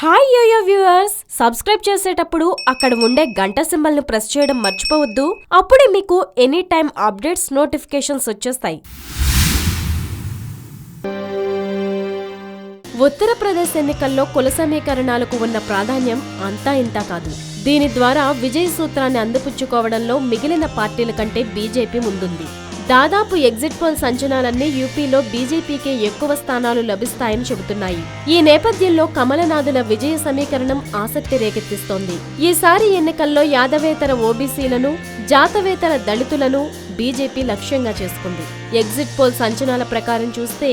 Hi yo-yo viewers, subscribe చేసేటప్పుడు అక్కడ ఉండే గంట సింబల్ ను ప్రెస్ చేయడం మర్చిపోవద్దు. అప్పుడే మీకు ఎనీ టైం అప్డేట్స్ నోటిఫికేషన్స్ వచ్చేస్తాయి. ఉత్తరప్రదేశ్ ఎన్నికల్లో కుల సమీకరణాలకు ఉన్న ప్రాధాన్యం అంతా ఇంతా కాదు. దీని ద్వారా విజయ సూత్రాన్ని అందిపుచ్చుకోవడంలో మిగిలిన పార్టీల కంటే బీజేపీ ముందుంది. దాదాపు ఎగ్జిట్ పోల్స్ అంచనాలన్నీ యూపీలో బీజేపీకే ఎక్కువ స్థానాలు లభిస్తాయని చెబుతున్నాయి. ఈ నేపథ్యంలో కమలనాథుల విజయ సమీకరణం ఆసక్తి రేకెత్తిస్తోంది. ఈసారి ఎన్నికల్లో యాదవేతర ఓబీసీలను, జాతవేతర దళితులను బీజేపీ లక్ష్యంగా చేసుకుంది. ఎగ్జిట్ పోల్స్ అంచనాల ప్రకారం చూస్తే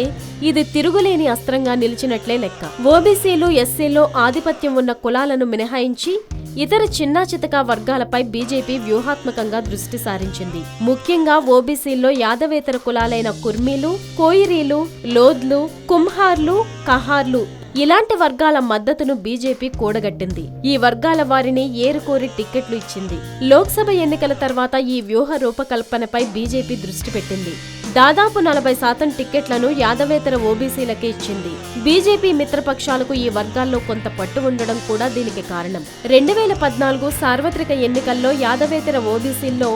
ఇది తిరుగులేని అస్త్రంగా నిలిచినట్లే లెక్క. ఓబీసీలు, ఎస్సీలో ఆధిపత్యం ఉన్న కులాలను మినహాయించి ఇతర చిన్నా చితకా వర్గాలపై బీజేపీ వ్యూహాత్మకంగా దృష్టి సారించింది. ముఖ్యంగా ఓబీసీల్లో యాదవేతర కులాలైన కుర్మీలు, కోయిరీలు, లోద్లు, కుంహార్లు, కహార్లు ఇలాంటి వర్గాల మద్దతును బీజేపీ కూడగట్టింది. ఈ వర్గాల వారిని ఏరుకోరి టిక్కెట్లు ఇచ్చింది. లోక్సభ ఎన్నికల తర్వాత ఈ వ్యూహ రూపకల్పనపై బీజేపీ దృష్టి పెట్టింది. దాదాపు 40% టిక్కెట్లను యాదవేతర ఓబీసీలకే ఇచ్చింది. బీజేపీ మిత్రపక్షాలకు ఈ వర్గాల్లో కొంత పట్టు ఉండడం కూడా దీనికి కారణం. 2014 సార్వత్రిక ఎన్నికల్లో యాదవేతర ఓబీసీల్లో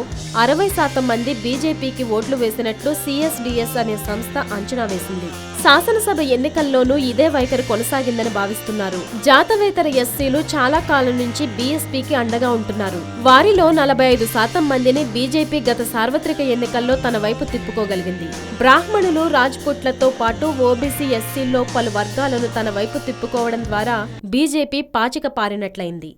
60% మంది బీజేపీకి ఓట్లు వేసినట్లు సిఎస్డిఎస్ అనే సంస్థ అంచనా వేసింది. శాసనసభ ఎన్నికల్లోనూ ఇదే వైఖరి కొనసాగిందని భావిస్తున్నారు. జాతవేతర ఎస్సీలు చాలా కాలం నుంచి బీఎస్పీకి అండగా ఉంటున్నారు. వారిలో 45% మందిని బీజేపీ గత సార్వత్రిక ఎన్నికల్లో తన వైపు తిప్పుకోగలిగింది. బ్రాహ్మణులు, రాజ్పుట్లతో పాటు ఓబీసీ, ఎస్సీల్లో పలు వర్గాలను తన వైపు తిప్పుకోవడం ద్వారా బీజేపీ పాచిక పారినట్లయింది.